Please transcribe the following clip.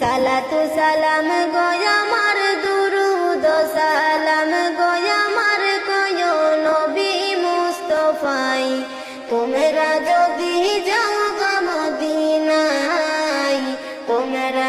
সালাতু সালাম গয়া আমার দুরুদ সালাম গয়া আমার কয় নবী মুস্তাফাই তোমরা যদি যাও গো মদিনায় তোমরা